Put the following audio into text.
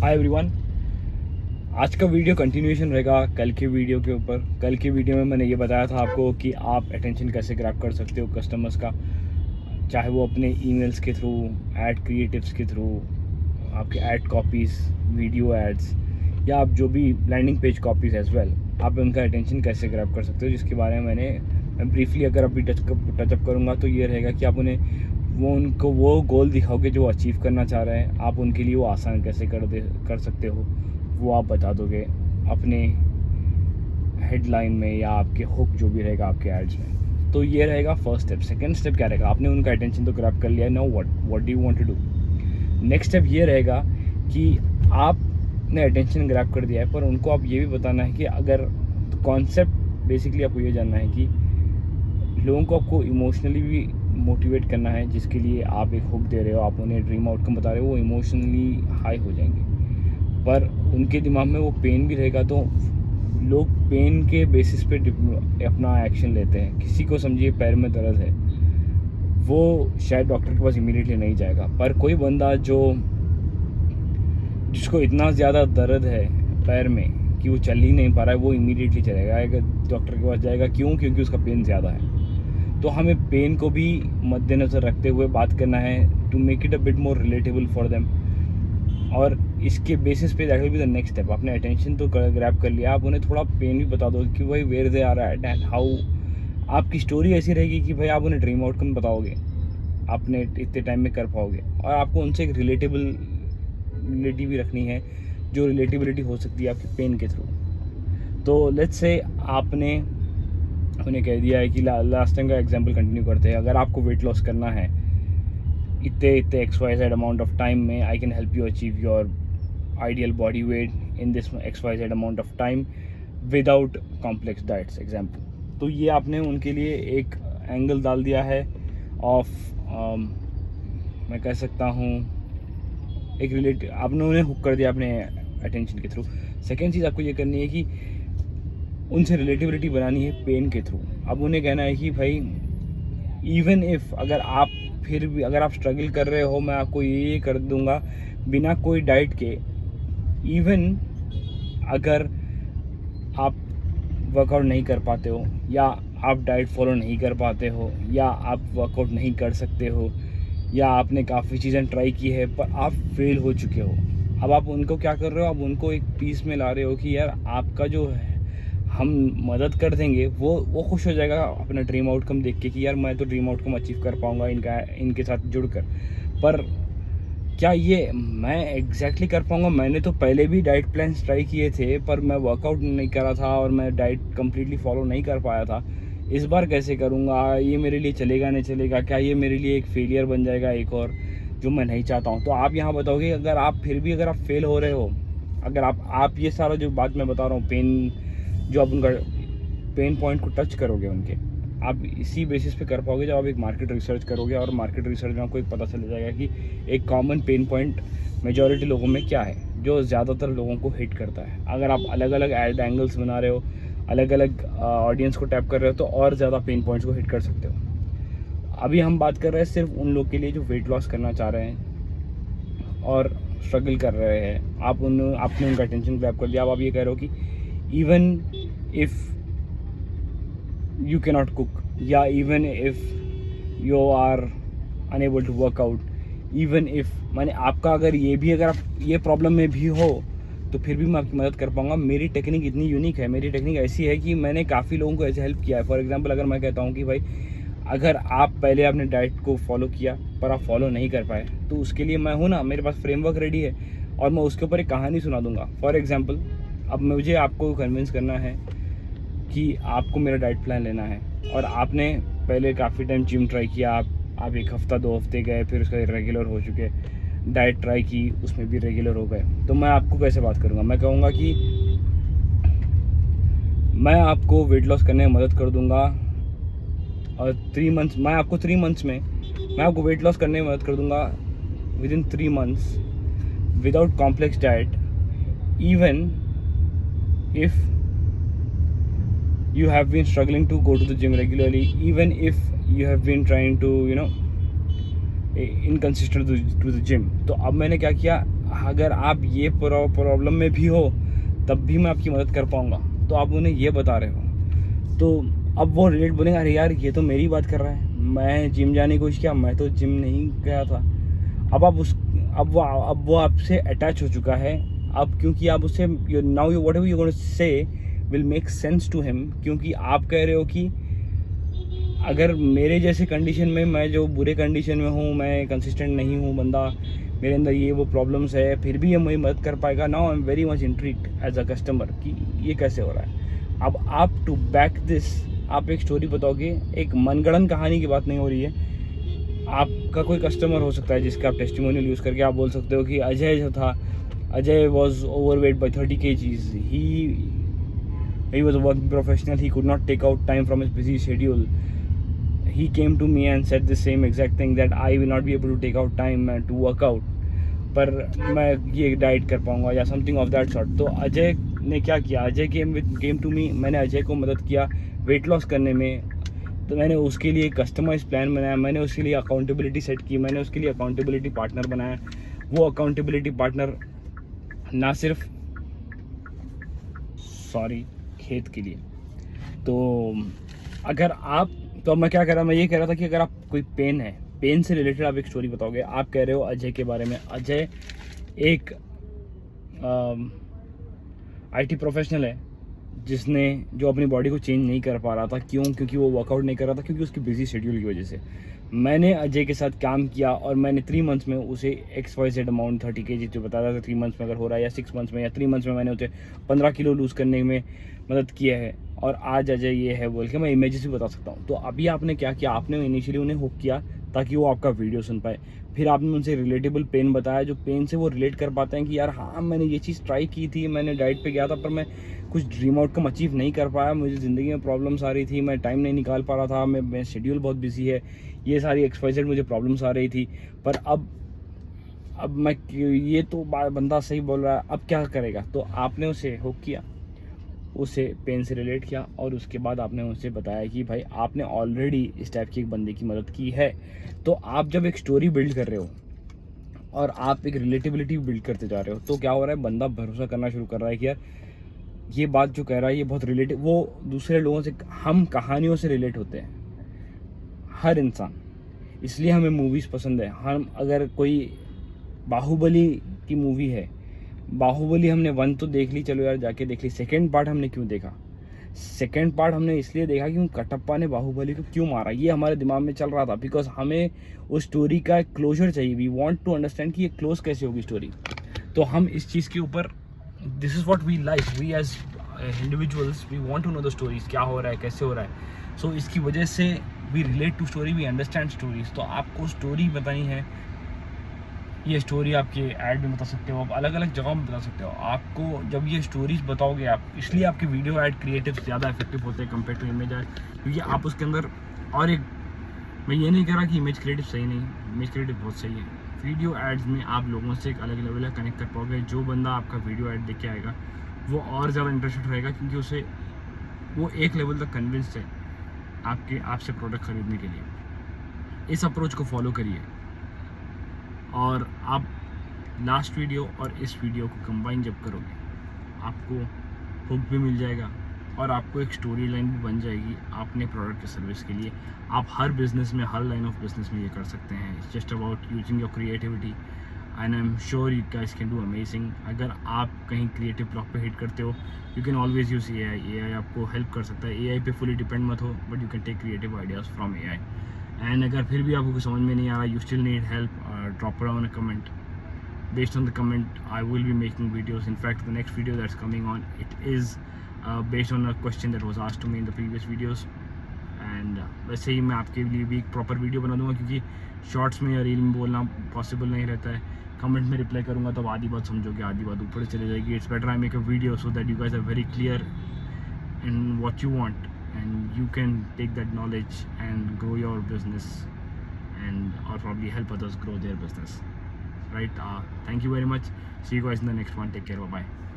Hi everyone. आज का video continuation रहेगा कल के वीडियो के ऊपर। कल के वीडियो में मैंने ये बताया था आपको कि आप अटेंशन कैसे ग्रैब कर सकते हो कस्टमर्स का, चाहे वो अपने ईमेल्स के थ्रू, ऐड क्रिएटिव्स के थ्रू, आपके ऐड कॉपीज़, वीडियो एड्स, या आप जो भी landing page copies as well, आप उनका अटेंशन कैसे ग्रैब कर सकते हो, जिसके बारे में मैं ब्रीफली अगर अभी टचअप करूँगा तो ये रहेगा कि आप उन्हें उनको वो गोल दिखाओगे जो अचीव करना चाह रहे हैं। आप उनके लिए वो आसान कैसे कर सकते हो वो आप बता दोगे अपने हेडलाइन में या आपके हुक जो भी रहेगा आपके एड्स में। तो ये रहेगा फर्स्ट स्टेप। सेकंड स्टेप क्या रहेगा? आपने उनका अटेंशन तो ग्रैब कर लिया, know what do you want to do. Next step ये रहेगा कि आपने अटेंशन ग्रैब कर दिया है, पर उनको आप ये भी बताना है कि अगर कॉन्सेप्ट बेसिकली आपको ये जानना है कि लोगों को आपको इमोशनली भी मोटिवेट करना है, जिसके लिए आप एक हुक दे रहे हो, आप उन्हें ड्रीम आउटकम बता रहे हो, वो इमोशनली हाई हो जाएंगे, पर उनके दिमाग में वो पेन भी रहेगा। तो लोग पेन के बेसिस पे अपना एक्शन लेते हैं। किसी को समझिए पैर में दर्द है, वो शायद डॉक्टर के पास इमीडिएटली नहीं जाएगा, पर कोई बंदा जिसको इतना ज़्यादा दर्द है पैर में कि वो चल ही नहीं पा रहा है, वो इमीडिएटली चलेगा, अगर डॉक्टर के पास जाएगा। क्यों? क्योंकि उसका पेन ज़्यादा है। तो हमें पेन को भी मद्देनज़र रखते हुए बात करना है, to make it a bit more relatable for them. और इसके बेसिस पे that will be the next step. आपने अटेंशन तो ग्रैब कर लिया, आप उन्हें थोड़ा पेन भी बता दो कि भाई वेयर दे आ रहा है एंड हाउ। आपकी स्टोरी ऐसी रहेगी कि भाई आप उन्हें ड्रीम आउटकम बताओगे, आपने इतने टाइम में कर पाओगे, और आपको उनसे एक रिलेटिबिलिटी भी रखनी है, जो रिलेटिबिलिटी हो सकती है आपके पेन के थ्रू। तो लेट्स से आपने उन्हें कह दिया है कि लास्ट टाइम का एग्जांपल कंटिन्यू करते हैं, अगर आपको वेट लॉस करना है इतने XYZ अमाउंट ऑफ टाइम में, I can help you achieve your ideal body weight in this XYZ amount of time without complex diets example. तो ये आपने उनके लिए एक एंगल डाल दिया है ऑफ मैं कह सकता हूँ एक रिलेटिव, आपने उन्हें हुक कर दिया अपने अटेंशन के थ्रू। सेकेंड चीज़ आपको ये करनी है कि उनसे रिलेटिविटी बनानी है पेन के थ्रू। अब उन्हें कहना है कि भाई इवन इफ़ अगर आप स्ट्रगल कर रहे हो, मैं आपको ये कर दूंगा बिना कोई डाइट के। इवन अगर आप वर्कआउट नहीं कर पाते हो, या आप डाइट फॉलो नहीं कर पाते हो, या आप वर्कआउट नहीं कर सकते हो, या आपने काफ़ी चीज़ें ट्राई की है पर आप फेल हो चुके हो, अब आप उनको क्या कर रहे हो? आप उनको एक पीस में ला रहे हो कि यार आपका जो है हम मदद कर देंगे, वो खुश हो जाएगा अपना ड्रीम आउटकम देख के कि यार मैं तो ड्रीम आउटकम अचीव कर पाऊँगा इनके साथ जुड़कर। पर क्या ये मैं एग्जैक्टली कर पाऊँगा? मैंने तो पहले भी डाइट प्लान्स ट्राई किए थे, पर मैं वर्कआउट नहीं करा था और मैं डाइट कम्प्लीटली फॉलो नहीं कर पाया था। इस बार कैसे करूँगा? ये मेरे लिए चलेगा नहीं चलेगा? क्या ये मेरे लिए एक फेलियर बन जाएगा एक और, जो मैं नहीं चाहता हूँ? तो आप यहाँ बताओगे, अगर आप फेल हो रहे हो, अगर आप ये सारा जो बात मैं बता रहा हूँ, जो आप उनका पेन पॉइंट को टच करोगे उनके, आप इसी बेसिस पे कर पाओगे जब आप एक मार्केट रिसर्च करोगे, और मार्केट रिसर्च में आपको एक पता चल जाएगा कि एक कॉमन पेन पॉइंट मेजॉरिटी लोगों में क्या है, जो ज़्यादातर लोगों को हिट करता है। अगर आप अलग अलग एड एंगल्स बना रहे हो, अलग अलग ऑडियंस को टैप कर रहे हो, तो और ज़्यादा पेन पॉइंट्स को हिट कर सकते हो। अभी हम बात कर रहे हैं सिर्फ उन लोग के लिए जो वेट लॉस करना चाह रहे हैं और स्ट्रगल कर रहे हैं। आपने उनका अटेंशन ग्रैब कर लिया। अब आप ये कह रहे हो कि even if you cannot cook, या even if you are unable to work out, even if माने आपका अगर आप ये प्रॉब्लम में भी हो, तो फिर भी मैं आपकी मदद कर पाऊँगा। मेरी टेक्निक इतनी यूनिक है, मेरी टेक्निक ऐसी है कि मैंने काफ़ी लोगों को ऐसे हेल्प किया है। फॉर एग्जांपल, अगर मैं कहता हूँ कि भाई अगर आप पहले आपने डाइट को फॉलो किया पर आप फॉलो नहीं कर पाए, तो उसके लिए मैं हूँ ना, मेरे पास फ्रेमवर्क रेडी है, और मैं उसके ऊपर एक कहानी सुना दूँगा। फॉर एग्जांपल, अब मुझे आपको कन्विंस करना है कि आपको मेरा डाइट प्लान लेना है, और आपने पहले काफ़ी टाइम जिम ट्राई किया, आप एक हफ़्ता 2 हफ्ते गए, फिर उसका रेगुलर हो चुके, डाइट ट्राई की उसमें भी रेगुलर हो गए। तो मैं आपको कैसे बात करूँगा? मैं कहूँगा कि मैं आपको वेट लॉस करने में मदद कर दूँगा, और 3 मंथ्स मैं आपको 3 मंथ्स में मैं आपको वेट लॉस करने में मदद कर दूँगा, with in 3 months without complex diet. Even if you have been struggling to go to the gym regularly, even if you have been trying to inconsistent to the gym। तो अब मैंने क्या किया, अगर आप ये प्रॉब्लम में भी हो तब भी मैं आपकी मदद कर पाऊँगा, तो आप उन्हें ये बता रहे हो। तो अब वो रिलेट बोलेंगे, अरे यार ये तो मेरी बात कर रहा है, मैं जिम जाने की कोशिश किया, मैं तो जिम नहीं गया था। अब वो आपसे अटैच हो चुका है, अब क्योंकि आप उससे now you whatever you gonna say will make sense to him, क्योंकि आप कह रहे हो कि अगर मेरे जैसे कंडीशन में, मैं जो बुरे कंडीशन में हूँ, मैं कंसिस्टेंट नहीं हूँ बंदा, मेरे अंदर ये वो प्रॉब्लम्स है, फिर भी ये मेरी मदद कर पाएगा। Now I am very much intrigued as a customer कि ये कैसे हो रहा है। अब आप टू बैक दिस आप एक स्टोरी बताओगे, एक मनगढ़ंत कहानी की बात नहीं हो रही है। आपका कोई कस्टमर हो सकता है जिसका आप टेस्टिमोनियल यूज़ करके आप बोल सकते हो कि अजय जो था, Ajay was overweight by 30 kgs, he was a working professional, he could not take out time from his busy schedule. He came to me and said the same exact thing that I will not be able to take out time to work out, पर मैं ये diet कर पाऊँगा या something of that sort. तो अजय ने क्या किया, अजय केम टू मी, मैंने अजय को मदद किया वेट लॉस करने में। तो मैंने उसके लिए कस्टमाइज प्लान बनाया, मैंने उसके लिए अकाउंटेबिलिटी सेट की, मैंने उसके लिए अकाउंटेबिलिटी पार्टनर बनाया। वो अकाउंटेबिलिटी पार्टनर ना सिर्फ खेत के लिए, तो अगर आप, तो मैं क्या कह रहा, मैं ये कह रहा था कि अगर आप कोई पेन से रिलेटेड आप एक स्टोरी बताओगे। आप कह रहे हो अजय के बारे में, अजय एक IT प्रोफेशनल है जिसने जो अपनी बॉडी को चेंज नहीं कर पा रहा था। क्योंकि वो वर्कआउट नहीं कर रहा था, क्योंकि उसकी बिजी शेड्यूल की वजह से। मैंने अजय के साथ काम किया और मैंने 3 मंथ्स में उसे XYZ अमाउंट 30 kg जो बताया था 3 मंथ्स में अगर हो रहा है, या 6 मंथ्स में या 3 मंथ्स में मैंने उसे 15 किलो लूज़ करने में मदद किया है। और आज अजय ये है बोल के मैं इमेजेस भी बता सकता हूँ। तो अभी आपने क्या किया, आपने इनिशियली उन्हें हुक किया ताकि वो आपका वीडियो सुन पाए। फिर आपने उनसे रिलेटेबल पेन बताया, जो पेन से वो रिलेट कर पाते हैं कि यार हाँ मैंने ये चीज़ ट्राई की थी, मैंने डाइट पे गया था पर मैं कुछ ड्रीम आउटकम अचीव नहीं कर पाया, मुझे ज़िंदगी में प्रॉब्लम्स आ रही थी, मैं टाइम नहीं निकाल पा रहा था, मैं शेड्यूल बहुत बिजी है, ये सारी XYZ मुझे प्रॉब्लम्स आ रही थी। पर अब मैं, ये तो बंदा सही बोल रहा है, अब क्या करेगा। तो आपने उसे हुक किया, उसे पेन से रिलेट किया और उसके बाद आपने उसे बताया कि भाई आपने ऑलरेडी इस टाइप की एक बंदे की मदद की है। तो आप जब एक स्टोरी बिल्ड कर रहे हो और आप एक रिलेटेबिलिटी बिल्ड करते जा रहे हो, तो क्या हो रहा है, बंदा भरोसा करना शुरू कर रहा है कि यार ये बात जो कह रहा है ये बहुत रिलेटेड, वो दूसरे लोगों से, हम कहानियों से रिलेट होते हैं हर इंसान, इसलिए हमें मूवीज़ पसंद है। हम अगर कोई बाहुबली की मूवी है, बाहुबली हमने 1 तो देख ली, चलो यार जाके देख ली, सेकेंड पार्ट हमने क्यों देखा, सेकेंड पार्ट हमने इसलिए देखा कि कटप्पा ने बाहुबली को क्यों मारा, ये हमारे दिमाग में चल रहा था, बिकॉज हमें उस स्टोरी का एक क्लोजर चाहिए। वी वांट टू अंडरस्टैंड कि ये क्लोज कैसे होगी स्टोरी। तो हम इस चीज़ के ऊपर, this is what we like, we as individuals we want to know the stories, क्या हो रहा है, कैसे हो रहा है। सो इसकी वजह से we relate to story, we understand stories. तो आपको स्टोरी बतानी है, ये स्टोरी आपके ऐड में बता सकते हो, आप अलग अलग जगहों में बता सकते हो। आपको जब ये स्टोरीज बताओगे आप, इसलिए आपके वीडियो ऐड क्रिएटिव ज़्यादा इफेक्टिव होते हैं कंपेयर टू इमेज ऐड, क्योंकि आप उसके अंदर, और एक, मैं ये नहीं कह रहा कि इमेज क्रिएटिव सही नहीं, इमेज क्रिएटिव बहुत सही है। वीडियो एड्स में आप लोगों से एक अलग लेवल का कनेक्ट कर पाओगे। जो बंदा आपका वीडियो ऐड देख के आएगा वो और ज़्यादा इंटरेस्टेड रहेगा, क्योंकि उसे वो एक लेवल तक कन्विंस्ड है आपसे प्रोडक्ट खरीदने के लिए। इस अप्रोच को फॉलो करिए और आप लास्ट वीडियो और इस वीडियो को कंबाइन जब करोगे आपको हुक भी मिल जाएगा और आपको एक स्टोरी लाइन भी बन जाएगी अपने प्रोडक्ट या सर्विस के लिए। आप हर बिज़नेस में, हर लाइन ऑफ बिजनेस में ये कर सकते हैं। It's just about using your creativity and I am sure you guys can do amazing. अगर आप कहीं क्रिएटिव ब्लॉक पे हिट करते हो, you can always use AI आपको हेल्प कर सकता है। AI पे फुली डिपेंड मत हो, but you can take creative ideas from AI। And अगर फिर भी आपको समझ में नहीं आ रहा, you still need help, drop down a comment. Based on the comment, I will be making videos. In fact, the next video that's coming on, it is based on a question that was asked to me in the previous videos. And वैसे ही मैं आपके लिए भी एक proper video बना दूंगा, क्योंकि shorts में या रील में बोलना पॉसिबल नहीं रहता है। कमेंट में रिप्लाई करूंगा तो आधी बात समझोगे, आधी बात ऊपर चले जाएगी। It's better I make a video so that you guys are very clear in what you want and you can take that knowledge and grow your business and or probably help others grow their business, right? Thank you very much. See you guys in the next one. Take care. Bye bye.